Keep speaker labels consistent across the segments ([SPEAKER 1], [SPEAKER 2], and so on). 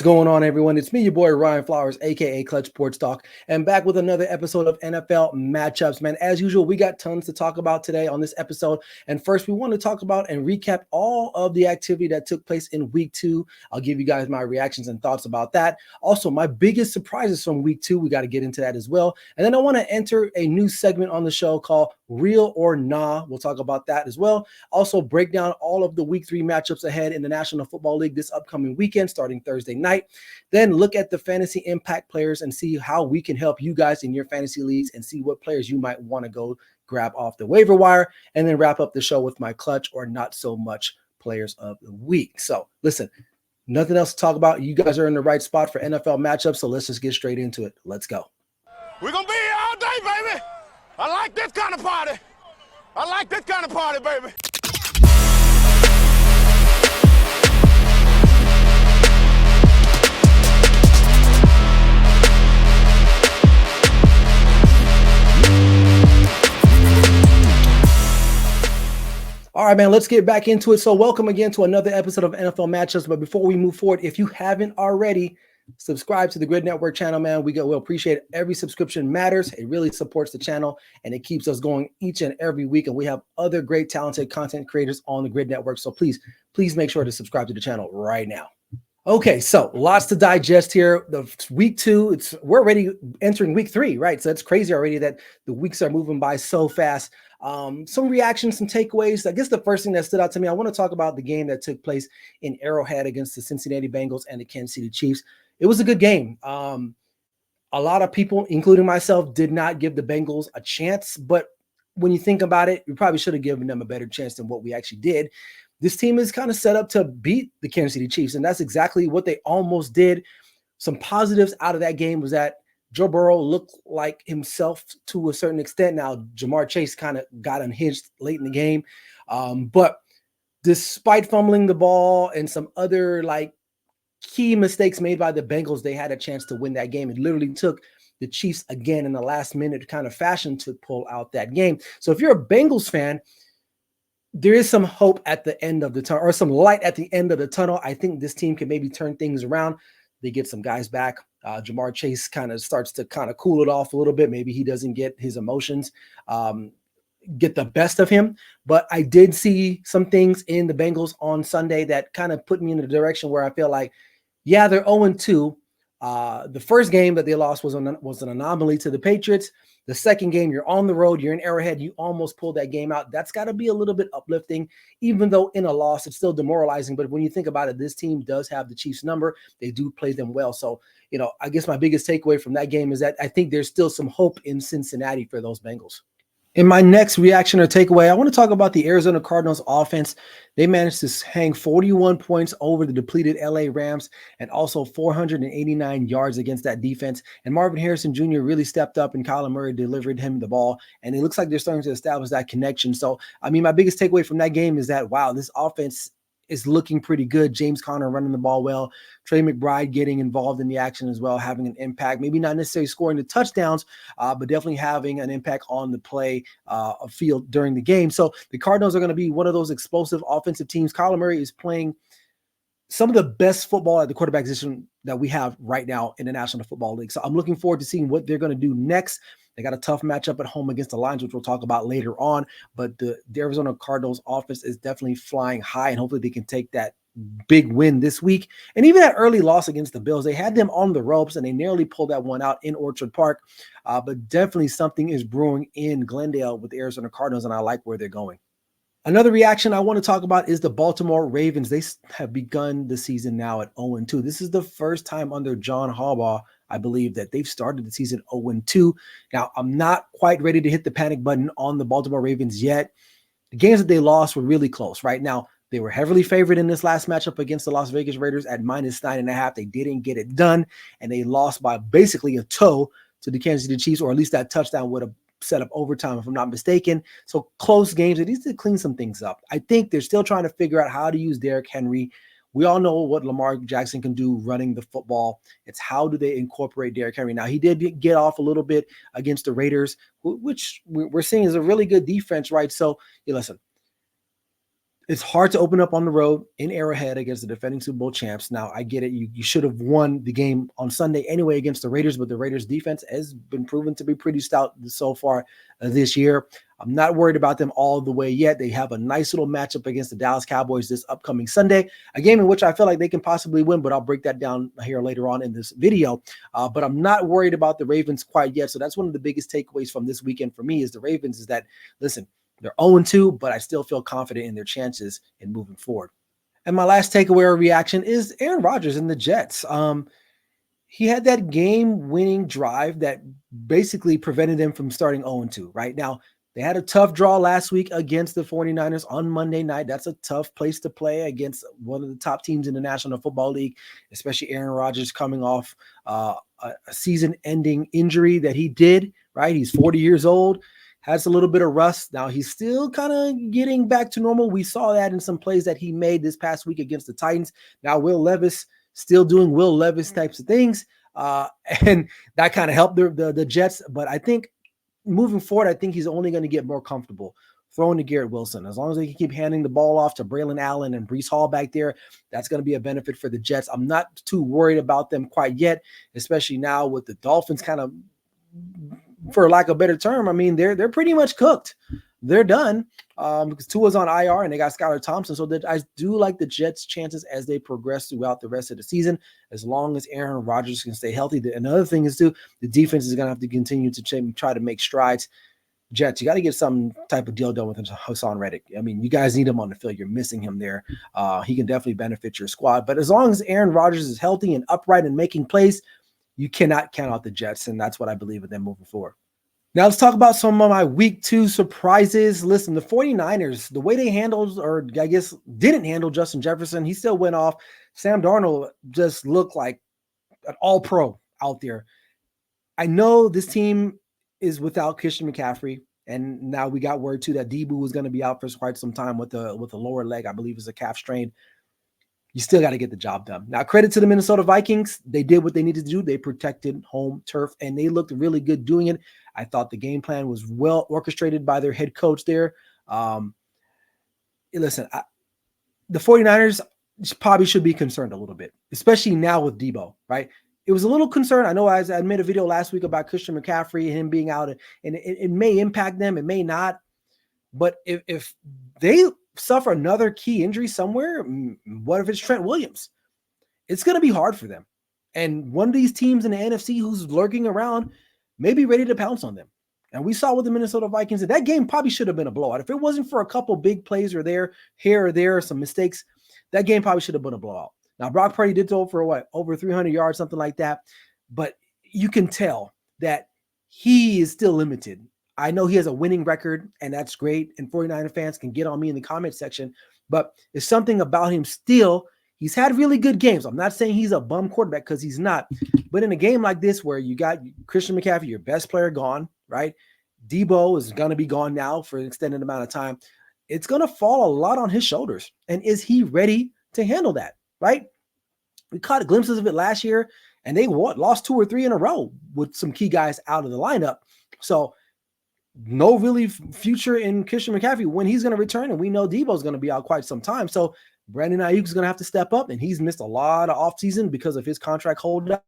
[SPEAKER 1] What's going on, everyone? It's me, your boy Ryan Flowers, aka Clutch Sports Talk, and back with another episode of NFL Matchups. Man, as usual, we got tons to talk about today on this episode. And first, we want to talk about and recap all of the activity that took place in week 2. I'll give you guys my reactions and thoughts about that. Also, my biggest surprises from week 2. We got to get into that as well. And then I want to enter a new segment on the show called Real or Nah. We'll talk about that as well. Also, break down all of the week 3 matchups ahead in the National Football League this upcoming weekend, starting Thursday night. Then look at the fantasy impact players and see how we can help you guys in your fantasy leagues and see what players you might want to go grab off the waiver wire, and then wrap up the show with my clutch or not so much players of the week. So listen, nothing else to talk about. You guys are in the right spot for NFL matchups, so let's just get straight into it. Let's go.
[SPEAKER 2] We're going to be here all day, baby. I like this kind of party. I like this kind of party, baby.
[SPEAKER 1] All right, man, let's get back into it. So welcome again to another episode of NFL Matchups. But before we move forward, if you haven't already, subscribe to the Grid Network channel, man. We'll appreciate it. Every subscription matters. It really supports the channel, and it keeps us going each and every week. And we have other great, talented content creators on the Grid Network. So please make sure to subscribe to the channel right now. Okay, so lots to digest here. The week 2, we're already entering week 3, right? So it's crazy already that the weeks are moving by so fast. Some reactions, some takeaways. I guess the first thing that stood out to me, I want to talk about the game that took place in Arrowhead against the Cincinnati Bengals and the Kansas City Chiefs. It was a good game. A lot of people, including myself, did not give the Bengals a chance. But when you think about it, we probably should have given them a better chance than what we actually did. This team is kind of set up to beat the Kansas City Chiefs, and that's exactly what they almost did. Some positives out of that game was that Joe Burrow looked like himself to a certain extent. Now, Jamar Chase kind of got unhinged late in the game. But despite fumbling the ball and some other key mistakes made by the Bengals, they had a chance to win that game. It literally took the Chiefs again in the last minute kind of fashion to pull out that game. So if you're a Bengals fan, there is some hope at the end of the tunnel, or some light at the end of the tunnel. I think this team can maybe turn things around. They get some guys back. Jamar Chase kind of starts to kind of cool it off a little bit. Maybe he doesn't get his emotions get the best of him. But I did see some things in the Bengals on Sunday that kind of put me in the direction where I feel like, yeah, they're 0-2. The first game that they lost was an anomaly to the Patriots. The second game, you're on the road, you're in Arrowhead, you almost pulled that game out. That's got to be a little bit uplifting, even though in a loss, it's still demoralizing. But when you think about it, this team does have the Chiefs' number. They do play them well. So, I guess my biggest takeaway from that game is that I think there's still some hope in Cincinnati for those Bengals. In my next reaction or takeaway, I want to talk about the Arizona Cardinals offense. They managed to hang 41 points over the depleted LA Rams and also 489 yards against that defense. And Marvin Harrison Jr. really stepped up, and Kyler Murray delivered him the ball. And it looks like they're starting to establish that connection. So, my biggest takeaway from that game is that, wow, this offense is looking pretty good. James Conner running the ball well. Trey McBride getting involved in the action as well, having an impact. Maybe not necessarily scoring the touchdowns, but definitely having an impact on the play of field during the game. So the Cardinals are going to be one of those explosive offensive teams. Kyler Murray is playing some of the best football at the quarterback position that we have right now in the National Football League. So I'm looking forward to seeing what they're going to do next. They got a tough matchup at home against the Lions, which we'll talk about later on. But the Arizona Cardinals offense is definitely flying high, and hopefully they can take that big win this week. And even that early loss against the Bills, they had them on the ropes, and they nearly pulled that one out in Orchard Park. But definitely something is brewing in Glendale with the Arizona Cardinals, and I like where they're going. Another reaction I want to talk about is the Baltimore Ravens. They have begun the season now at 0-2. This is the first time under John Harbaugh, I believe, that they've started the season 0-2. Now, I'm not quite ready to hit the panic button on the Baltimore Ravens yet. The games that they lost were really close. Right now, they were heavily favored in this last matchup against the Las Vegas Raiders at -9.5. They didn't get it done, and they lost by basically a toe to the Kansas City Chiefs, or at least that touchdown would have set up overtime, if I'm not mistaken. So close games. They need to clean some things up. I think they're still trying to figure out how to use Derrick Henry. We all know what Lamar Jackson can do running the football. It's how do they incorporate Derrick Henry. Now, he did get off a little bit against the Raiders, which we're seeing is a really good defense, right? So, listen, It's hard to open up on the road in Arrowhead against the defending Super Bowl champs. Now, I get it. You should have won the game on Sunday anyway against the Raiders, but the Raiders defense has been proven to be pretty stout so far this year. I'm not worried about them all the way yet. They have a nice little matchup against the Dallas Cowboys this upcoming Sunday, a game in which I feel like they can possibly win, but I'll break that down here later on in this video. But I'm not worried about the Ravens quite yet. So that's one of the biggest takeaways from this weekend for me is the Ravens is that, listen, they're 0-2, but I still feel confident in their chances in moving forward. And my last takeaway or reaction is Aaron Rodgers and the Jets. He had that game-winning drive that basically prevented them from starting 0-2, right? Now, they had a tough draw last week against the 49ers on Monday night. That's a tough place to play against one of the top teams in the National Football League, especially Aaron Rodgers coming off a season-ending injury that he did, right? He's 40 years old. Has a little bit of rust. Now he's still kind of getting back to normal. We saw that in some plays that he made this past week against the Titans. Now Will Levis still doing Will Levis types of things. And that kind of helped the Jets. But I think moving forward, I think he's only going to get more comfortable throwing to Garrett Wilson. As long as they can keep handing the ball off to Braylon Allen and Breece Hall back there, that's going to be a benefit for the Jets. I'm not too worried about them quite yet, especially now with the Dolphins kind of, for lack of a better term, I mean, they're pretty much cooked. They're done because Tua's on IR and they got Skylar Thompson. So I do like the Jets' chances as they progress throughout the rest of the season, as long as Aaron Rodgers can stay healthy. Another thing is, too, the defense is going to have to continue to try to make strides. Jets, you got to get some type of deal done with Hassan Reddick. I mean, you guys need him on the field. You're missing him there. He can definitely benefit your squad. But as long as Aaron Rodgers is healthy and upright and making plays, you cannot count out the Jets, and that's what I believe in them moving forward. Now let's talk about some of my week 2 surprises. Listen, the 49ers, the way they handled, or I guess didn't handle Justin Jefferson, he still went off. Sam Darnold just looked like an all-pro out there. I know this team is without Christian McCaffrey, and now we got word too that Debo was going to be out for quite some time with a lower leg. I believe it's a calf strain. You still got to get the job done. Now, credit to the Minnesota Vikings. They did what they needed to do. They protected home turf, and they looked really good doing it. I thought the game plan was well orchestrated by their head coach there. Listen, the 49ers probably should be concerned a little bit, especially now with Debo, right? It was a little concern. I know I made a video last week about Christian McCaffrey and him being out, and it may impact them. It may not. But if they suffer another key injury somewhere, what if it's Trent Williams? It's going to be hard for them. And one of these teams in the NFC who's lurking around may be ready to pounce on them. And we saw with the Minnesota Vikings that game probably should have been a blowout. If it wasn't for a couple big plays here or there, some mistakes, that game probably should have been a blowout. Now, Brock Purdy did throw for over 300 yards, something like that. But you can tell that he is still limited. I know he has a winning record, and that's great. And 49er fans can get on me in the comment section. But there's something about him still. He's had really good games. I'm not saying he's a bum quarterback because he's not. But in a game like this where you got Christian McCaffrey, your best player, gone, right? Debo is going to be gone now for an extended amount of time. It's going to fall a lot on his shoulders. And is he ready to handle that, right? We caught glimpses of it last year, and they lost 2 or 3 in a row with some key guys out of the lineup. So no really future in Christian McCaffrey when he's going to return, and we know Debo's going to be out quite some time. So Brandon Ayuk is going to have to step up, and he's missed a lot of offseason because of his contract holdout,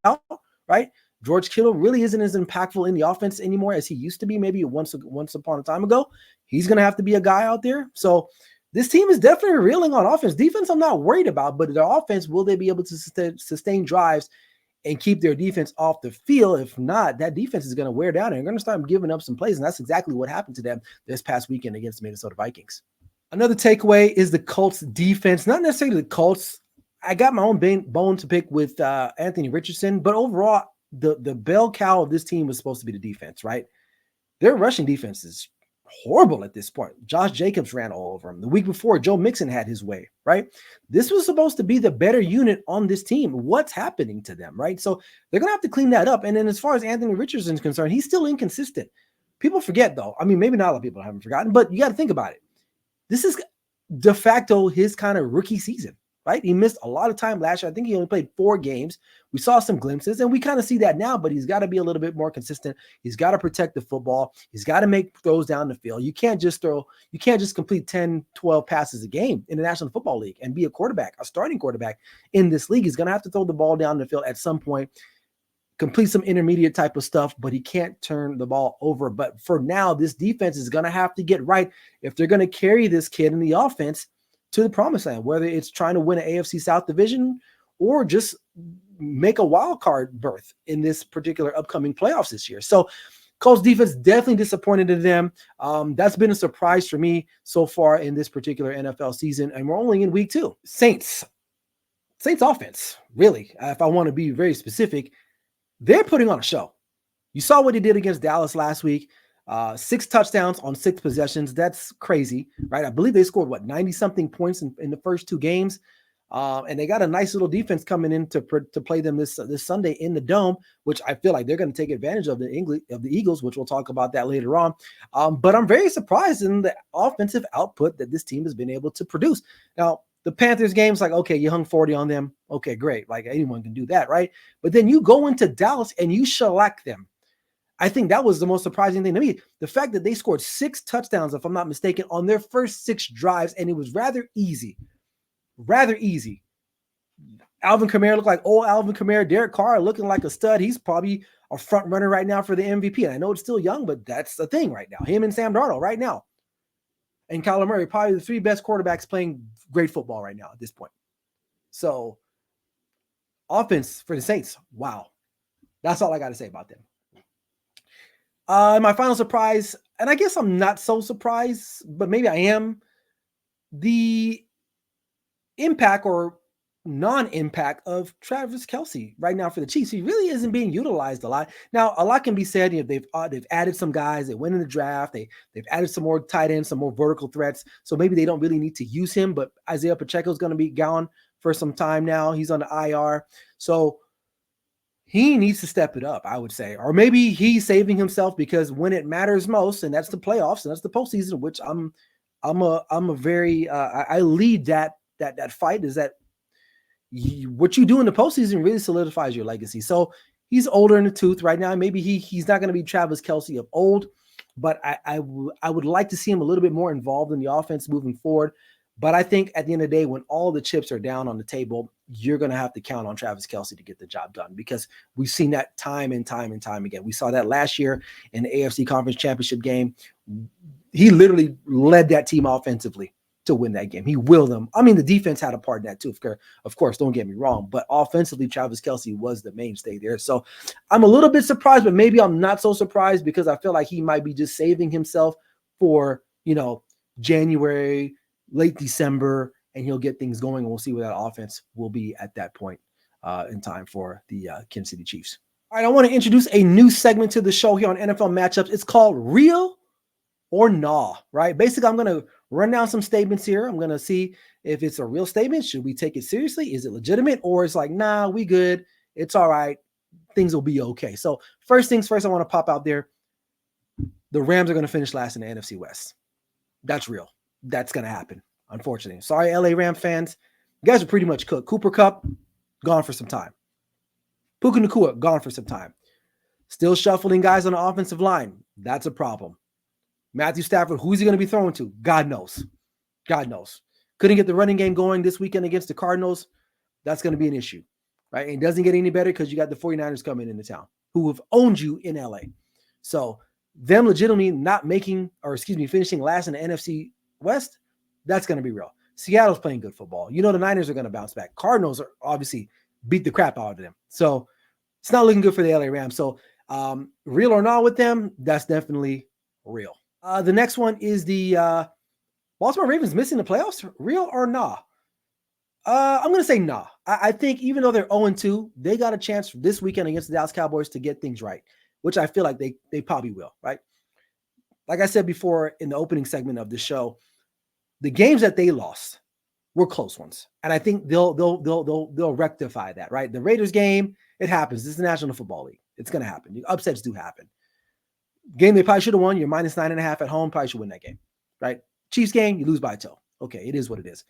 [SPEAKER 1] right? George Kittle really isn't as impactful in the offense anymore as he used to be maybe once upon a time ago. He's going to have to be a guy out there. So this team is definitely reeling on offense. Defense I'm not worried about, but their offense, will they be able to sustain drives and keep their defense off the field? If not, that defense is going to wear down and they're going to start giving up some plays. And that's exactly what happened to them this past weekend against the Minnesota Vikings. Another takeaway is the Colts defense, not necessarily the Colts. I got my own bone to pick with Anthony Richardson, but overall, the bell cow of this team was supposed to be the defense, right? Their rushing defense is horrible at this point. Josh Jacobs ran all over him. The week before, Joe Mixon had his way, right? This was supposed to be the better unit on this team. What's happening to them, right? So they're going to have to clean that up. And then as far as Anthony Richardson is concerned, he's still inconsistent. People forget, though. I mean, maybe not a lot of people haven't forgotten, but you got to think about it. This is de facto his kind of rookie season, right? He missed a lot of time last year. I think he only played 4 games. We saw some glimpses, and we kind of see that now, but he's got to be a little bit more consistent. He's got to protect the football. He's got to make throws down the field. You can't just complete 10, 12 passes a game in the National Football League and be a quarterback, a starting quarterback in this league. He's going to have to throw the ball down the field at some point, complete some intermediate type of stuff, but he can't turn the ball over. But for now, this defense is going to have to get right if they're going to carry this kid in the offense to the promised land, whether it's trying to win an AFC South division or just make a wild card berth in this particular upcoming playoffs this year. So Colts defense definitely disappointed in them. That's been a surprise for me so far in this particular NFL season, and we're only in week 2. Saints offense, really, if I want to be very specific, they're putting on a show. You saw what he did against Dallas last week. 6 touchdowns on 6 possessions. That's crazy, right? I believe they scored 90-something points in the first 2 games. And they got a nice little defense coming in to play them this Sunday in the Dome, which I feel like they're going to take advantage of the Eagles, which we'll talk about that later on. But I'm very surprised in the offensive output that this team has been able to produce. Now, the Panthers game's like, okay, you hung 40 on them. Okay, great. Like anyone can do that, right? But then you go into Dallas and you shellac them. I think that was the most surprising thing to me. The fact that they scored 6 touchdowns, if I'm not mistaken, on their first 6 drives, and it was rather easy. Alvin Kamara looked like old Alvin Kamara. Derek Carr looking like a stud. He's probably a front runner right now for the MVP. And I know it's still young, but that's the thing right now. Him and Sam Darnold right now. And Kyler Murray, probably the 3 best quarterbacks playing great football right now at this point. So, offense for the Saints, wow. That's all I got to say about them. My final surprise, and I guess I'm not so surprised, but maybe I am, the impact or non-impact of Travis Kelce right now for the Chiefs. He really isn't being utilized a lot. Now, a lot can be said. They've added some guys. They went in the draft. They've added some more tight ends, some more vertical threats. So maybe they don't really need to use him. But Isaiah Pacheco is going to be gone for some time now. He's on the IR. So he needs to step it up, I would say. Or maybe he's saving himself because when it matters most, and that's the playoffs and that's the postseason, which I lead that fight, is that what you do in the postseason really solidifies your legacy. So he's older in the tooth right now. Maybe he's not going to be Travis Kelce of old, but I would like to see him a little bit more involved in the offense moving forward. But I think at the end of the day, when all the chips are down on the table, you're going to have to count on Travis Kelce to get the job done, because we've seen that time and time and time again. We saw that last year in the AFC Conference Championship game. He literally led that team offensively to win that game. He willed them. I mean, the defense had a part in that too, of course, don't get me wrong, but offensively, Travis Kelce was the mainstay there. So I'm a little bit surprised, but maybe I'm not so surprised, because I feel like he might be just saving himself for, January, late December, and he'll get things going, and we'll see where that offense will be at that point in time for the Kansas City Chiefs. All right, I want to introduce a new segment to the show here on NFL Matchups. It's called Real or Nah, right? Basically, I'm going to run down some statements here. I'm going to see if it's a real statement. Should we take it seriously? Is it legitimate? Or it's like, nah, we good. It's all right. Things will be okay. So first things first, I want to pop out there. The Rams are going to finish last in the NFC West. That's real. That's going to happen, unfortunately. Sorry, LA Ram fans. You guys are pretty much cooked. Cooper Kupp, gone for some time. Puka Nacua, gone for some time. Still shuffling guys on the offensive line. That's a problem. Matthew Stafford, who's he going to be throwing to? God knows. God knows. Couldn't get the running game going this weekend against the Cardinals. That's going to be an issue, right? And it doesn't get any better because you got the 49ers coming into town who have owned you in LA. So them legitimately finishing last in the NFC West, that's going to be real. Seattle's playing good football. The Niners are going to bounce back. Cardinals are obviously beat the crap out of them. So it's not looking good for the LA Rams. So real or not with them, that's definitely real. The next one is the Baltimore Ravens missing the playoffs. Real or nah? I'm going to say nah. I think even though they're 0-2, they got a chance this weekend against the Dallas Cowboys to get things right, which I feel like they probably will, right? Like I said before in the opening segment of the show, the games that they lost were close ones. And I think they'll rectify that, right? The Raiders game, it happens. This is the National Football League. It's going to happen. Upsets do happen. Game they probably should have won. You're minus 9.5 at home. Probably should win that game, right? Chiefs game, you lose by a toe. Okay, it is what it is.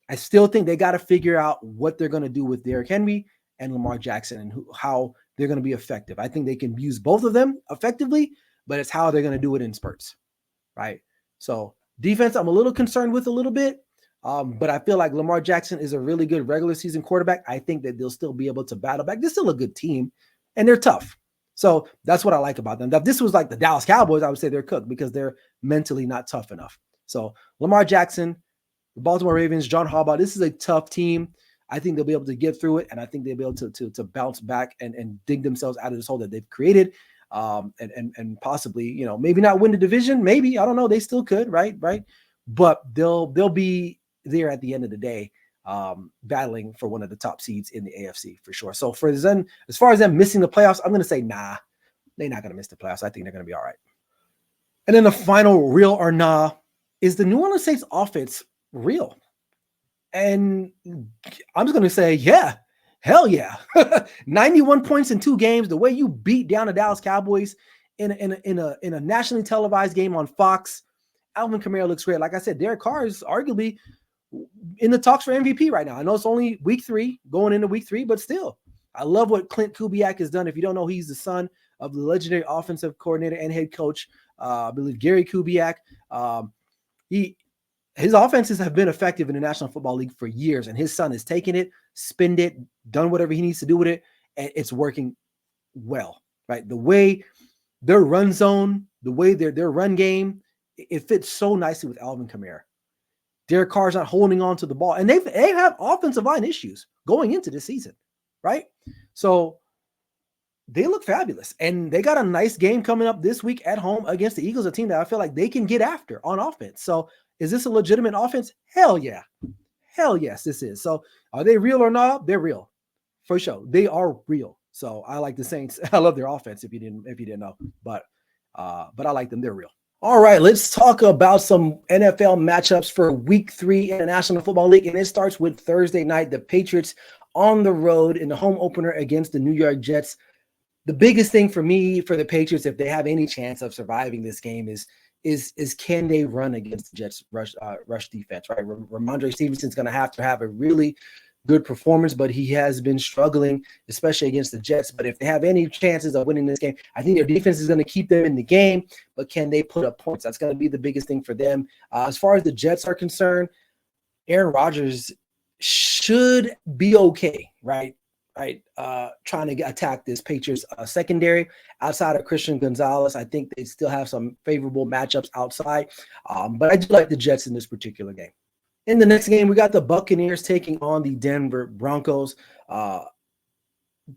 [SPEAKER 1] I still think they got to figure out what they're going to do with Derrick Henry and Lamar Jackson and how they're going to be effective. I think they can use both of them effectively, but it's how they're going to do it in spurts, right? So defense, I'm a little concerned with a little bit, but I feel like Lamar Jackson is a really good regular season quarterback. I think that they'll still be able to battle back. They're still a good team, and they're tough. So that's what I like about them. If this was like the Dallas Cowboys, I would say they're cooked because they're mentally not tough enough. So Lamar Jackson, the Baltimore Ravens, John Harbaugh, this is a tough team. I think they'll be able to get through it, and I think they'll be able to bounce back and dig themselves out of this hole that they've created, and possibly, maybe not win the division. Maybe, I don't know. They still could, right? But they'll be there at the end of the day, battling for one of the top seeds in the AFC for sure. So for them, as far as them missing the playoffs, I'm going to say nah, they're not going to miss the playoffs. I think they're going to be all right. And then the final real or nah is the New Orleans Saints offense real? And I'm just going to say, yeah, hell yeah. 91 points in 2 games. The way you beat down the Dallas Cowboys in a nationally televised game on Fox. Alvin Kamara looks great. Like I said, Derek Carr is arguably in the talks for MVP right now. I know it's only week 3, going into week 3, but still, I love what Clint Kubiak has done. If you don't know, he's the son of the legendary offensive coordinator and head coach, I believe Gary Kubiak. His offenses have been effective in the National Football League for years, and his son has taken it, spinned it, done whatever he needs to do with it, and it's working well, right? The way their run zone, the way their run game, it fits so nicely with Alvin Kamara. Derek Carr's not holding on to the ball, and they have offensive line issues going into this season, right? So they look fabulous, and they got a nice game coming up this week at home against the Eagles, a team that I feel like they can get after on offense. So is this a legitimate offense? Hell yeah. Hell yes, this is. So are they real or not? They're real. For sure. They are real. So I like the Saints. I love their offense if you didn't know. But I like them. They're real. All right, let's talk about some NFL matchups for week 3 in the National Football League. And it starts with Thursday night, the Patriots on the road in the home opener against the New York Jets. The biggest thing for me, for the Patriots, if they have any chance of surviving this game, is can they run against the Jets rush defense, right? Ramondre Stevenson's going to have a really good performance, but he has been struggling, especially against the Jets. But if they have any chances of winning this game, I think their defense is going to keep them in the game, but can they put up points? That's going to be the biggest thing for them. As far as the Jets are concerned, Aaron Rodgers should be okay, right? Trying to attack this Patriots secondary. Outside of Christian Gonzalez, I think they still have some favorable matchups outside. But I do like the Jets in this particular game. In the next game, we got the Buccaneers taking on the Denver Broncos.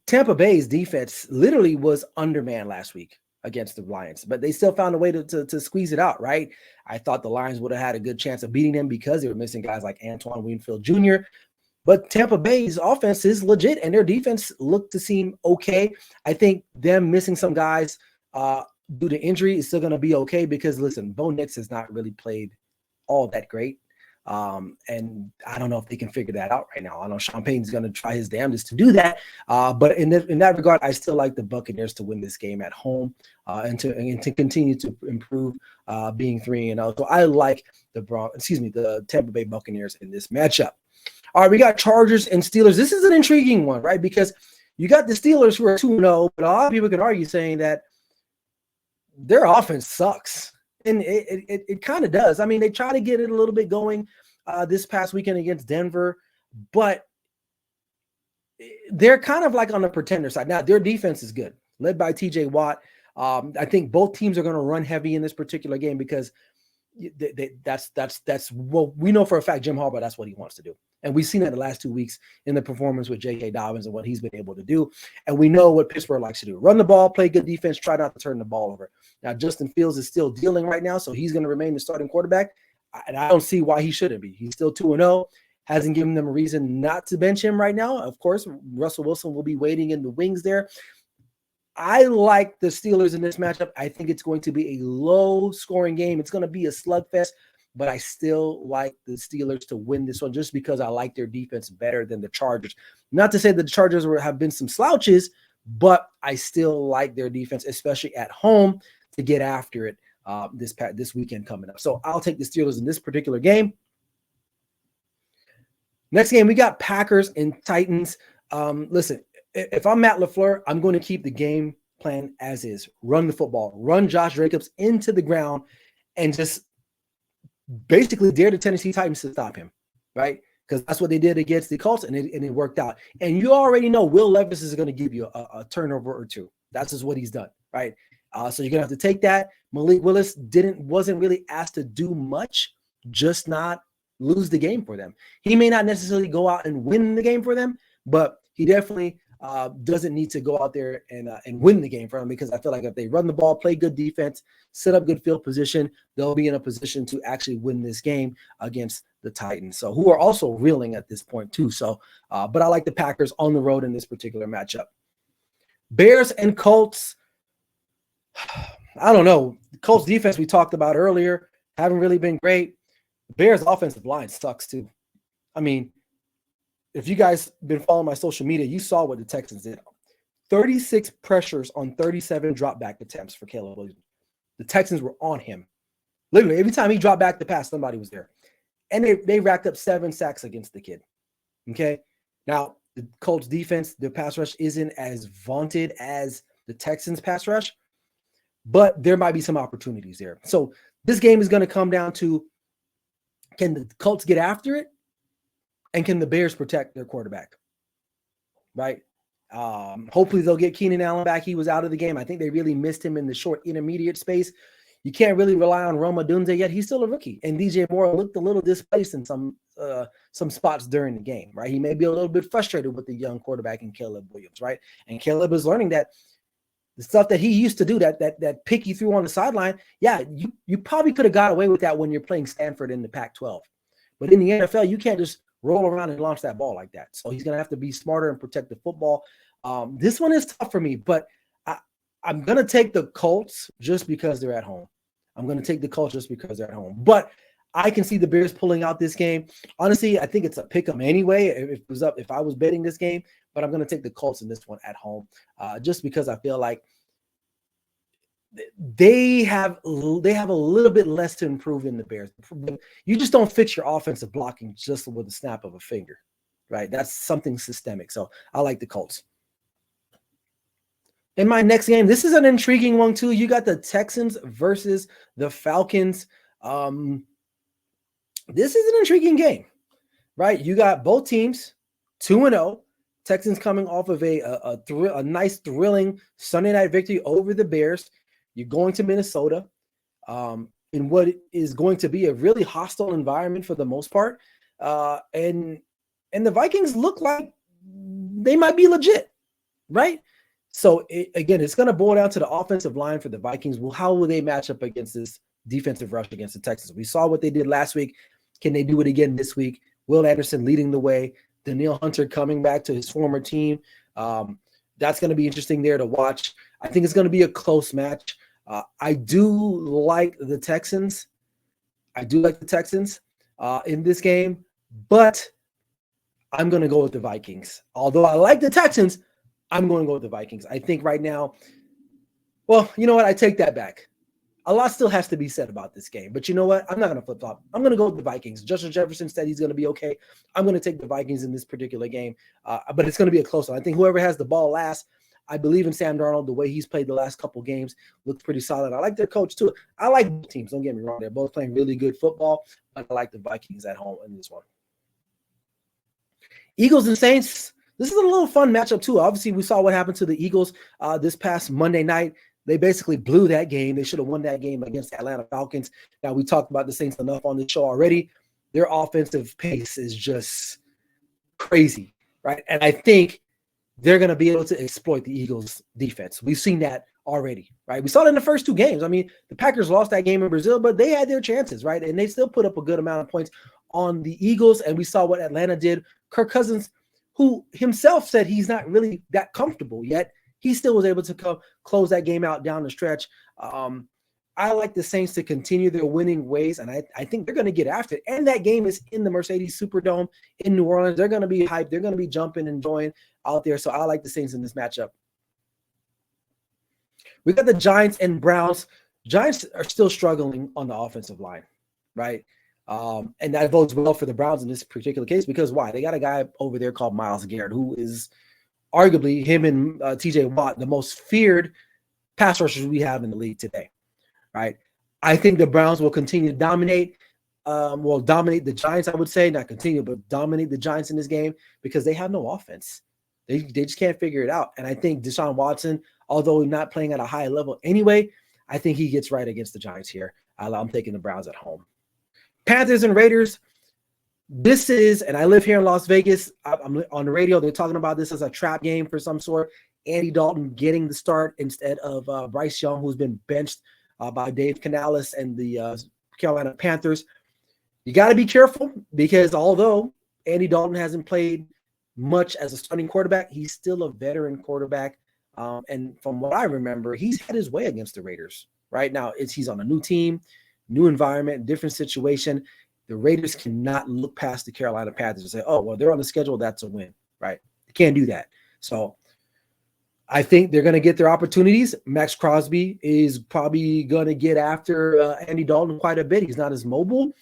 [SPEAKER 1] Tampa Bay's defense literally was undermanned last week against the Lions, but they still found a way to squeeze it out, right? I thought the Lions would have had a good chance of beating them because they were missing guys like Antoine Winfield Jr., but Tampa Bay's offense is legit, and their defense looked to seem okay. I think them missing some guys due to injury is still going to be okay because, listen, Bo Nix has not really played all that great. And I don't know if they can figure that out right now. I know Sean Payton's going to try his damnedest to do that. But in that regard, I still like the Buccaneers to win this game at home and to continue to improve being 3-0. So I like the Tampa Bay Buccaneers in this matchup. All right, we got Chargers and Steelers. This is an intriguing one, right? Because you got the Steelers who are 2-0, but a lot of people can argue saying that their offense sucks. And it kind of does. I mean, they try to get it a little bit going this past weekend against Denver, but they're kind of like on the pretender side. Now, their defense is good, led by TJ Watt. I think both teams are going to run heavy in this particular game because that's well, we know for a fact Jim Harbaugh, that's what he wants to do. And we've seen that the last 2 weeks in the performance with J.K. Dobbins and what he's been able to do. And we know what Pittsburgh likes to do. Run the ball, play good defense, try not to turn the ball over. Now, Justin Fields is still dealing right now, so he's going to remain the starting quarterback. And I don't see why he shouldn't be. He's still 2-0. Hasn't given them a reason not to bench him right now. Of course, Russell Wilson will be waiting in the wings there. I like the Steelers in this matchup. I think it's going to be a low-scoring game. It's going to be a slugfest. But I still like the Steelers to win this one just because I like their defense better than the Chargers. Not to say that the Chargers have been some slouches, but I still like their defense, especially at home, to get after it this weekend coming up. So I'll take the Steelers in this particular game. Next game, we got Packers and Titans. Listen, if I'm Matt LaFleur, I'm going to keep the game plan as is. Run the football. Run Josh Jacobs into the ground and just basically dare the Tennessee Titans to stop him, right? Because that's what they did against the Colts, and it worked out. And you already know Will Levis is going to give you a turnover or two. That's just what he's done, right? So you're going to have to take that. Malik Willis wasn't really asked to do much, just not lose the game for them. He may not necessarily go out and win the game for them, but he definitely doesn't need to go out there and win the game for them, because I feel like if they run the ball, play good defense, set up good field position, they'll be in a position to actually win this game against the Titans, so who are also reeling at this point too. So, but I like the Packers on the road in this particular matchup. Bears and Colts. I don't know. The Colts defense we talked about earlier haven't really been great. Bears offensive line sucks too. I mean, if you guys been following my social media, you saw what the Texans did. 36 pressures on 37 drop back attempts for Caleb Williams. The Texans were on him. Literally, every time he dropped back to pass, somebody was there. And they racked up 7 sacks against the kid. Okay? Now, the Colts defense, their pass rush isn't as vaunted as the Texans pass rush, but there might be some opportunities there. So this game is going to come down to, can the Colts get after it? And can the Bears protect their quarterback? Right? Hopefully they'll get Keenan Allen back. He was out of the game. I think they really missed him in the short intermediate space. You can't really rely on Roma Dunze yet. He's still a rookie. And DJ Moore looked a little displaced in some spots during the game, right? He may be a little bit frustrated with the young quarterback in Caleb Williams, right? And Caleb is learning that the stuff that he used to do, that pick he threw on the sideline, yeah, you probably could have got away with that when you're playing Stanford in the Pac-12. But in the NFL, you can't just roll around and launch that ball like that. So he's going to have to be smarter and protect the football. This one is tough for me, but I'm going to take the Colts just because they're at home. But I can see the Bears pulling out this game. Honestly, I think it's a pick 'em anyway. If I was betting this game, but I'm going to take the Colts in this one at home, just because I feel like they have a little bit less to improve than the Bears. You just don't fix your offensive blocking just with the snap of a finger, right? That's something systemic. So I like the Colts. In my next game, this is an intriguing one too. You got the Texans versus the Falcons. This is an intriguing game, right? You got both teams 2-0. Texans coming off of a nice thrilling Sunday night victory over the Bears. You're going to Minnesota in what is going to be a really hostile environment for the most part. And the Vikings look like they might be legit, right? So, it's going to boil down to the offensive line for the Vikings. Well, how will they match up against this defensive rush against the Texans? We saw what they did last week. Can they do it again this week? Will Anderson leading the way. Daniil Hunter coming back to his former team. That's going to be interesting there to watch. I think it's going to be a close match. I do like the Texans. In this game, but I'm going to go with the Vikings. Although I like the Texans, I'm going to go with the Vikings. I think right now, well, you know what? I take that back. A lot still has to be said about this game. But you know what? I'm not going to flip-flop. I'm going to go with the Vikings. Justin Jefferson said he's going to be okay. I'm going to take the Vikings in this particular game. But it's going to be a close one. I think whoever has the ball last, I believe in Sam Darnold. The way he's played the last couple games looks pretty solid. I like their coach, too. I like both teams. Don't get me wrong. They're both playing really good football. But I like the Vikings at home in this one. Eagles and Saints. This is a little fun matchup, too. Obviously, we saw what happened to the Eagles this past Monday night. They basically blew that game. They should have won that game against the Atlanta Falcons. Now, we talked about the Saints enough on the show already. Their offensive pace is just crazy, right? And I think they're going to be able to exploit the Eagles' defense. We've seen that already, right? We saw it in the first two games. I mean, the Packers lost that game in Brazil, but they had their chances, right? And they still put up a good amount of points on the Eagles. And we saw what Atlanta did. Kirk Cousins, who himself said he's not really that comfortable yet, he still was able to close that game out down the stretch. I like the Saints to continue their winning ways, and I think they're going to get after it. And that game is in the Mercedes Superdome in New Orleans. They're going to be hyped. They're going to be jumping and enjoying out there. So I like the Saints in this matchup. We got the Giants and Browns. Giants are still struggling on the offensive line, right? And that bodes well for the Browns in this particular case because why? They got a guy over there called Myles Garrett, who is arguably him and TJ Watt, the most feared pass rushers we have in the league today, right? I think the Browns will continue to dominate. Dominate the Giants, I would say, not continue, but dominate the Giants in this game because they have no offense. They just can't figure it out. And I think Deshaun Watson, although not playing at a high level anyway, I think he gets right against the Giants here. I'm taking the Browns at home. Panthers and Raiders. This is, and I live here in Las Vegas. I'm on the radio. They're talking about this as a trap game for some sort. Andy Dalton getting the start instead of Bryce Young, who's been benched by Dave Canales and the Carolina Panthers. You got to be careful because although Andy Dalton hasn't played much as a starting quarterback, he's still a veteran quarterback. And from what I remember, he's had his way against the Raiders. Right now, he's on a new team, new environment, different situation. The Raiders cannot look past the Carolina Panthers and say, oh, well, they're on the schedule. That's a win, right? They can't do that. So I think they're going to get their opportunities. Max Crosby is probably going to get after Andy Dalton quite a bit. He's not as mobile.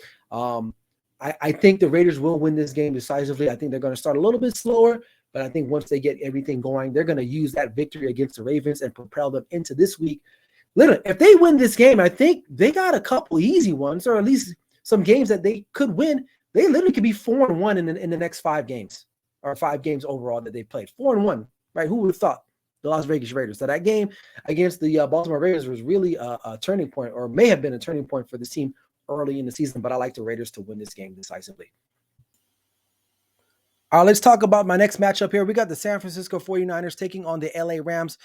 [SPEAKER 1] I think the Raiders will win this game decisively. I think they're going to start a little bit slower, but I think once they get everything going, they're going to use that victory against the Ravens and propel them into this week. Literally, if they win this game, I think they got a couple easy ones, or at least some games that they could win. They literally could be 4-1 in the next 5 games, or 5 games overall that they played. 4-1, right? Who would have thought the Las Vegas Raiders? So that game against the Baltimore Ravens was really a turning point, or may have been a turning point for this team early in the season. But I like the Raiders to win this game decisively. All right, let's talk about my next matchup here. We got the San Francisco 49ers taking on the LA Rams.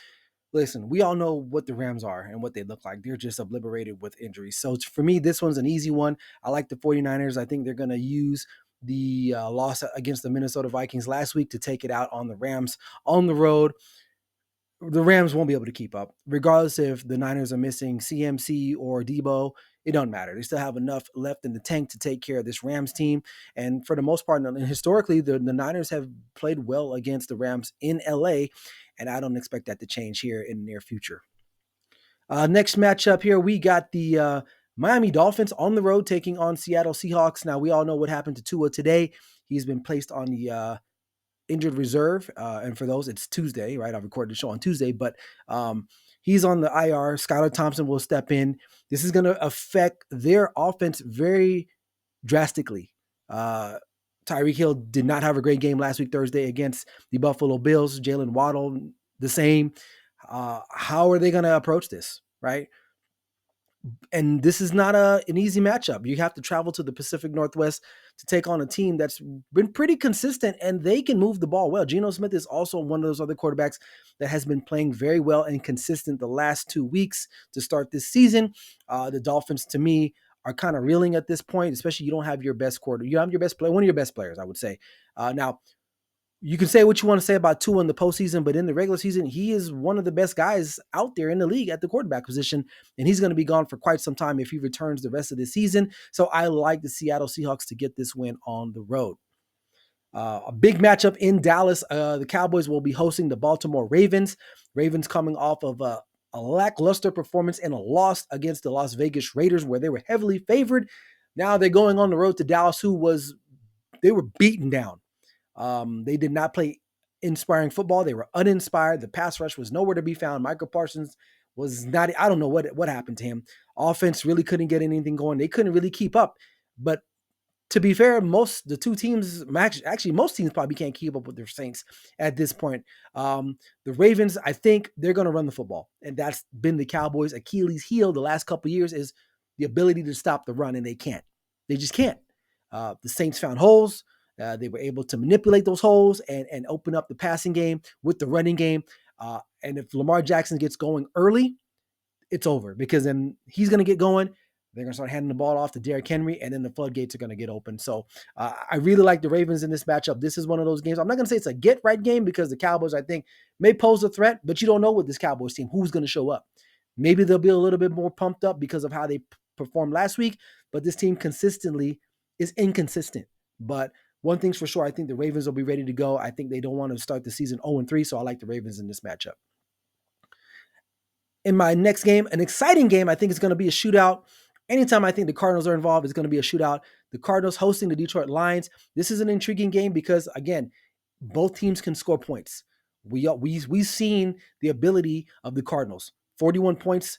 [SPEAKER 1] Listen, we all know what the Rams are and what they look like. They're just obliterated with injuries. So for me, this one's an easy one. I like the 49ers. I think they're going to use the loss against the Minnesota Vikings last week to take it out on the Rams on the road. The Rams won't be able to keep up. Regardless if the Niners are missing CMC or Debo, it doesn't matter. They still have enough left in the tank to take care of this Rams team. And for the most part, and historically, the Niners have played well against the Rams in LA, and I don't expect that to change here in the near future. Next matchup here, we got the Miami Dolphins on the road taking on Seattle Seahawks. Now, we all know what happened to Tua today. He's been placed on the injured reserve. And for those, it's Tuesday, right? I recorded the show on Tuesday, but he's on the IR. Skylar Thompson will step in. This is going to affect their offense very drastically. Tyreek Hill did not have a great game last week, Thursday, against the Buffalo Bills. Jalen Waddle, the same. How are they going to approach this, right? And this is not an easy matchup. You have to travel to the Pacific Northwest to take on a team that's been pretty consistent, and they can move the ball well. Geno Smith is also one of those other quarterbacks that has been playing very well and consistent the last 2 weeks to start this season. The Dolphins, to me, are kind of reeling at this point, especially you don't have your best quarter. You have your best player, one of your best players, I would say. Now, you can say what you want to say about Tua in the postseason, but in the regular season, he is one of the best guys out there in the league at the quarterback position, and he's going to be gone for quite some time if he returns the rest of the season. So I like the Seattle Seahawks to get this win on the road. A big matchup in Dallas. The Cowboys will be hosting the Baltimore Ravens. Ravens coming off of a lackluster performance and a loss against the Las Vegas Raiders where they were heavily favored. Now they're going on the road to Dallas, they were beaten down. They did not play inspiring football. They were uninspired. The pass rush was nowhere to be found. Michael Parsons was not, I don't know what happened to him. Offense really couldn't get anything going. They couldn't really keep up. But to be fair, most teams probably can't keep up with their Saints at this point. The Ravens, I think they're going to run the football. And that's been the Cowboys' Achilles heel the last couple of years is the ability to stop the run, and they can't. They just can't. The Saints found holes. They were able to manipulate those holes and open up the passing game with the running game. And if Lamar Jackson gets going early, it's over because then he's going to get going. They're going to start handing the ball off to Derrick Henry, and then the floodgates are going to get open. So I really like the Ravens in this matchup. This is one of those games. I'm not going to say it's a get-right game because the Cowboys, I think, may pose a threat, but you don't know with this Cowboys team who's going to show up. Maybe they'll be a little bit more pumped up because of how they performed last week, but this team consistently is inconsistent. But one thing's for sure, I think the Ravens will be ready to go. I think they don't want to start the season 0-3, so I like the Ravens in this matchup. In my next game, an exciting game, I think it's going to be a shootout. Anytime I think the Cardinals are involved, it's going to be a shootout. The Cardinals hosting the Detroit Lions. This is an intriguing game because, again, both teams can score points. We've seen the ability of the Cardinals. 41 points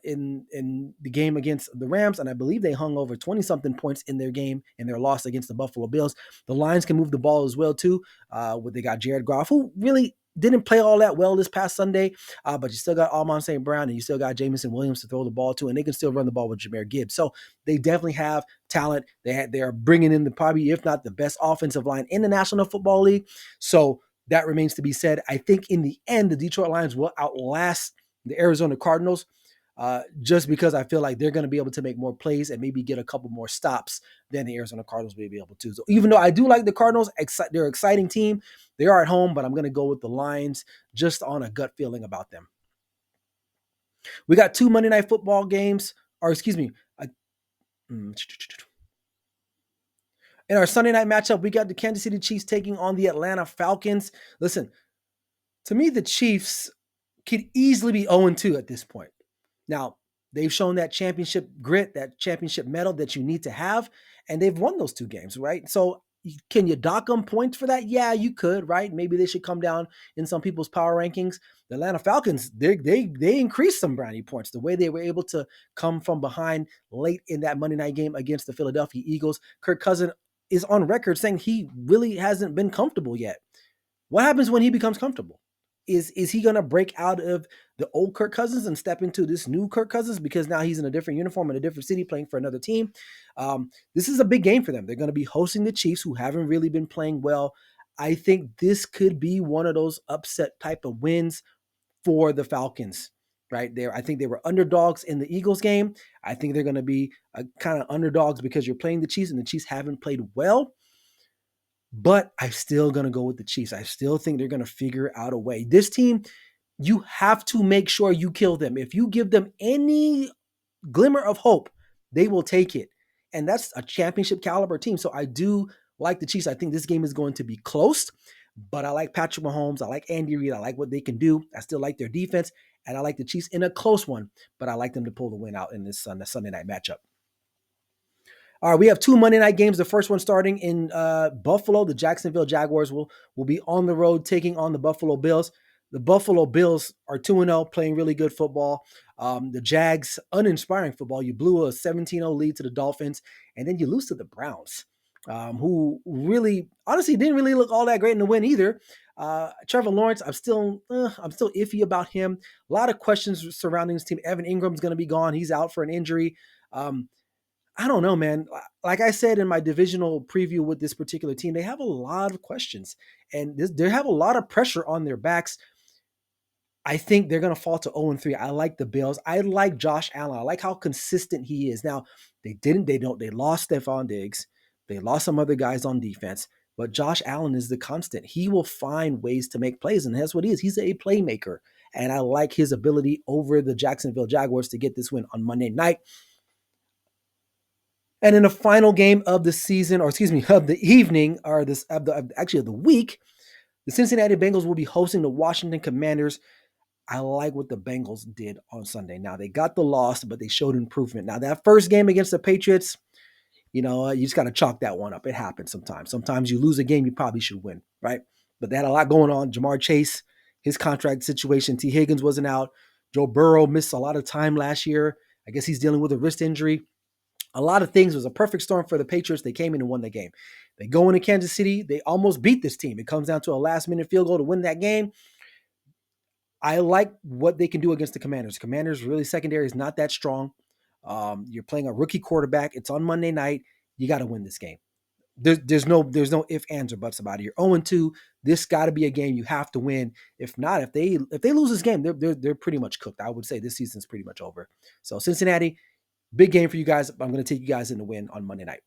[SPEAKER 1] in the game against the Rams, and I believe they hung over 20-something points in their game in their loss against the Buffalo Bills. The Lions can move the ball as well, too. They got Jared Goff, who really didn't play all that well this past Sunday, but you still got Amon St. Brown and you still got Jameson Williams to throw the ball to, and they can still run the ball with Jahmyr Gibbs. So they definitely have talent. They are bringing in probably, if not the best offensive line in the National Football League. So that remains to be said. I think in the end, the Detroit Lions will outlast the Arizona Cardinals just because I feel like they're going to be able to make more plays and maybe get a couple more stops than the Arizona Cardinals may be able to. So even though I do like the Cardinals, they're an exciting team. They are at home, but I'm going to go with the Lions just on a gut feeling about them. We got 2 Monday Night Football games, or excuse me. In our Sunday night matchup, we got the Kansas City Chiefs taking on the Atlanta Falcons. Listen, to me, the Chiefs could easily be 0-2 at this point. Now, they've shown that championship grit, that championship medal that you need to have, and they've won those 2 games, right? So can you dock them points for that? Yeah, you could, right? Maybe they should come down in some people's power rankings. The Atlanta Falcons, they increased some brownie points. The way they were able to come from behind late in that Monday night game against the Philadelphia Eagles. Kirk Cousins is on record saying he really hasn't been comfortable yet. What happens when he becomes comfortable? Is he going to break out of the old Kirk Cousins and step into this new Kirk Cousins because now he's in a different uniform in a different city playing for another team? This is a big game for them. They're going to be hosting the Chiefs, who haven't really been playing well. I think this could be one of those upset type of wins for the Falcons right there. I think they were underdogs in the Eagles game. I think they're going to be kind of underdogs because you're playing the Chiefs and the Chiefs haven't played well. But I'm still going to go with the Chiefs. I still think they're going to figure out a way. This team, you have to make sure you kill them. If you give them any glimmer of hope, they will take it. And that's a championship caliber team. So I do like the Chiefs. I think this game is going to be close, but I like Patrick Mahomes. I like Andy Reid. I like what they can do. I still like their defense, and I like the Chiefs in a close one, but I like them to pull the win out in this Sunday night matchup. All right, we have 2 Monday night games. The first one starting in Buffalo. The Jacksonville Jaguars will be on the road taking on the Buffalo Bills. The Buffalo Bills are 2-0, playing really good football. The Jags, uninspiring football. You blew a 17-0 lead to the Dolphins, and then you lose to the Browns, who really, honestly, didn't really look all that great in the win either. Trevor Lawrence, I'm still iffy about him. A lot of questions surrounding this team. Evan Ingram's going to be gone. He's out for an injury. I don't know, man. Like I said in my divisional preview with this particular team, they have a lot of questions and they have a lot of pressure on their backs. I think they're going to fall to 0-3. I like the Bills. I like Josh Allen. I like how consistent he is. Now, they lost Stephon Diggs. They lost some other guys on defense, but Josh Allen is the constant. He will find ways to make plays, and that's what he is. He's a playmaker, and I like his ability over the Jacksonville Jaguars to get this win on Monday night. And in the final game of the season, of the evening, or of the week, the Cincinnati Bengals will be hosting the Washington Commanders. I like what the Bengals did on Sunday. Now, they got the loss, but they showed improvement. Now, that first game against the Patriots, you just got to chalk that one up. It happens sometimes. Sometimes you lose a game you probably should win, right? But they had a lot going on. Jamar Chase, his contract situation. T. Higgins wasn't out. Joe Burrow missed a lot of time last year. I guess he's dealing with a wrist injury. A lot of things. It was a perfect storm for the Patriots. They came in and won the game. They go into Kansas City. They almost beat this team. It comes down to a last-minute field goal to win that game. I like what they can do against the Commanders. Commanders really secondary is not that strong. You're playing a rookie quarterback. It's on Monday night. You got to win this game. There's no ifs, ands, or buts about it. You're 0-2. This got to be a game you have to win. If not, if they lose this game, they're pretty much cooked. I would say this season's pretty much over. So Cincinnati, big game for you guys. I'm going to take you guys in the win on Monday night.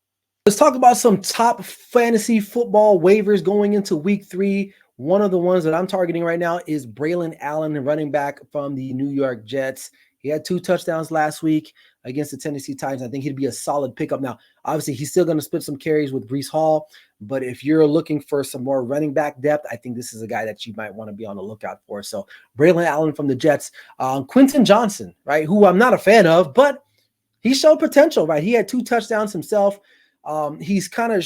[SPEAKER 1] Let's talk about some top fantasy football waivers going into week 3. One of the ones that I'm targeting right now is Braylon Allen, the running back from the New York Jets. He had 2 touchdowns last week against the Tennessee Titans. I think he'd be a solid pickup. Now, obviously, he's still going to split some carries with Breece Hall, but if you're looking for some more running back depth, I think this is a guy that you might want to be on the lookout for. So Braylon Allen from the Jets. Quentin Johnson, right, who I'm not a fan of, but he showed potential, right? He had 2 touchdowns himself. He's kind of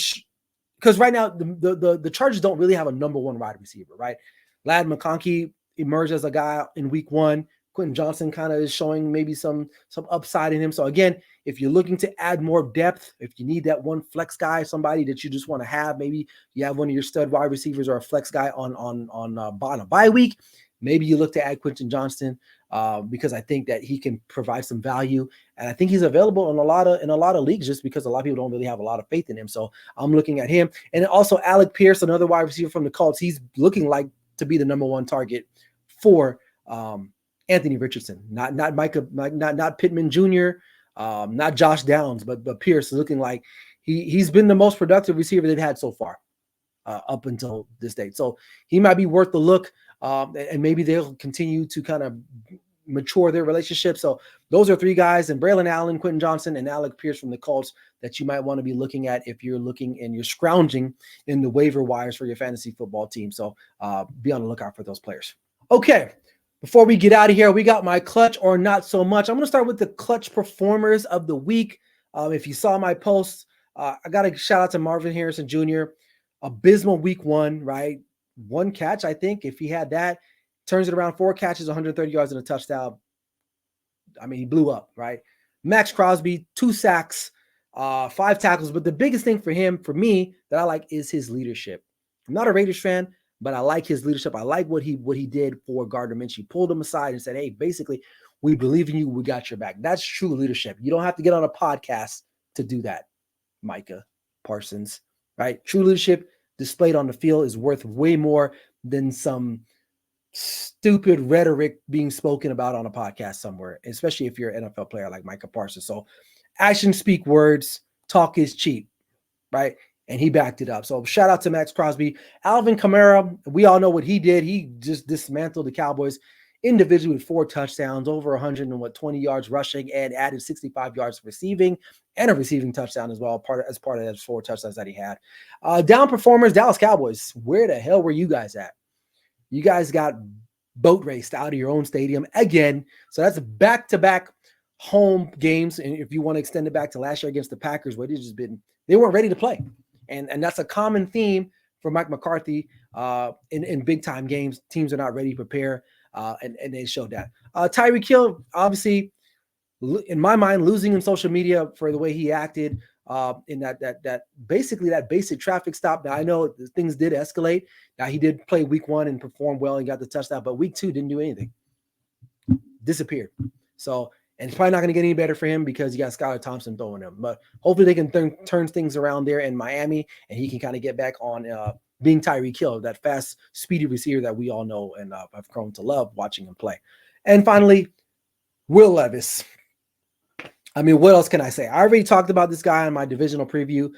[SPEAKER 1] because right now the Chargers don't really have a number 1 wide receiver, right? Ladd McConkey emerged as a guy in week 1. Quentin Johnson kind of is showing maybe some upside in him. So again, if you're looking to add more depth, if you need that one flex guy, somebody that you just want to have, maybe you have one of your stud wide receivers or a flex guy on a bye week, maybe you look to add Quentin Johnston because I think that he can provide some value, and I think he's available in a lot of leagues just because a lot of people don't really have a lot of faith in him. So I'm looking at him, and also Alec Pierce, another wide receiver from the Colts. He's looking like to be the number 1 target for Anthony Richardson, not Micah, not Pittman Jr., not Josh Downs, but Pierce is looking like he's been the most productive receiver they've had so far up until this date. So he might be worth the look, and maybe they'll continue to kind of mature their relationship. So those are 3 guys, and Braylon Allen, Quentin Johnson, and Alec Pierce from the Colts that you might want to be looking at if you're looking and you're scrounging in the waiver wires for your fantasy football team. So be on the lookout for those players. Okay. Before we get out of here, we got my clutch or not so much. I'm going to start with the clutch performers of the week. If you saw my post, I got a shout out to Marvin Harrison Jr. Abysmal week 1, right? 1 catch, I think. If he had that, turns it around, 4 catches, 130 yards and a touchdown. I mean, he blew up, right? Max Crosby, 2 sacks, 5 tackles. But the biggest thing for him, for me, that I like is his leadership. I'm not a Raiders fan, but I like his leadership. I like what he did for Gardner Minshew. Pulled him aside and said, hey, basically, we believe in you. We got your back. That's true leadership. You don't have to get on a podcast to do that, Micah Parsons, right? True leadership displayed on the field is worth way more than some stupid rhetoric being spoken about on a podcast somewhere, especially if you're an NFL player like Micah Parsons. So actions speak words, talk is cheap, right? And he backed it up. So shout out to Max Crosby. Alvin Kamara, we all know what he did. He just dismantled the Cowboys individually with 4 touchdowns, over 120 yards rushing, and added 65 yards receiving and a receiving touchdown as well, as part of those 4 touchdowns that he had. Down performers, Dallas Cowboys. Where the hell were you guys at? You guys got boat raced out of your own stadium again. So that's back-to-back home games. And if you want to extend it back to last year against the Packers, where they weren't ready to play. And that's a common theme for Mike McCarthy in big-time games. Teams are not ready to prepare, and they showed that. Tyreek Hill, obviously, in my mind, losing in social media for the way he acted in that basic traffic stop. Now, I know things did escalate. Now, he did play week 1 and perform well and got the touchdown, but week 2 didn't do anything. Disappeared. So, and it's probably not going to get any better for him because you got Skylar Thompson throwing him. But hopefully they can turn things around there in Miami, and he can kind of get back on being Tyreek Hill, that fast, speedy receiver that we all know and I've grown to love watching him play. And finally, Will Levis. I mean, what else can I say? I already talked about this guy in my divisional preview.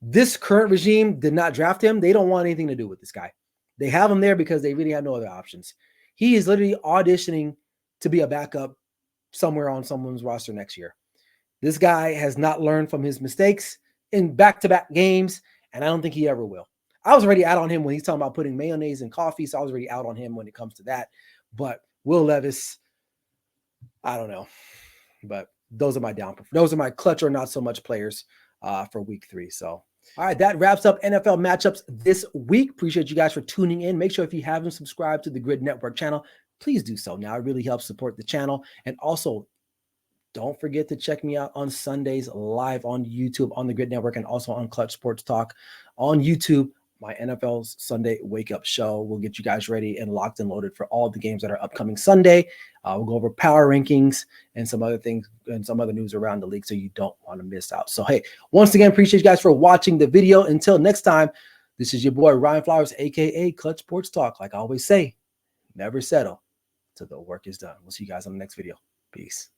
[SPEAKER 1] This current regime did not draft him. They don't want anything to do with this guy. They have him there because they really have no other options. He is literally auditioning to be a backup somewhere on someone's roster next year. This guy has not learned from his mistakes in back-to-back games, and I don't think he ever will. I was already out on him when he's talking about putting mayonnaise in coffee, so I was already out on him when it comes to that. But Will Levis, I don't know. But those are my those are my clutch or not so much players for week 3. So, all right, that wraps up NFL matchups this week. Appreciate you guys for tuning in. Make sure if you haven't subscribed to the Grid Network channel, please do so now. It really helps support the channel. And also, don't forget to check me out on Sundays live on YouTube on the Grid Network and also on Clutch Sports Talk on YouTube. My NFL's Sunday wake-up show will get you guys ready and locked and loaded for all the games that are upcoming Sunday. We'll go over power rankings and some other things and some other news around the league, so you don't want to miss out. So, hey, once again, appreciate you guys for watching the video. Until next time, this is your boy Ryan Flowers, a.k.a. Clutch Sports Talk. Like I always say, never settle till the work is done. We'll see you guys on the next video. Peace.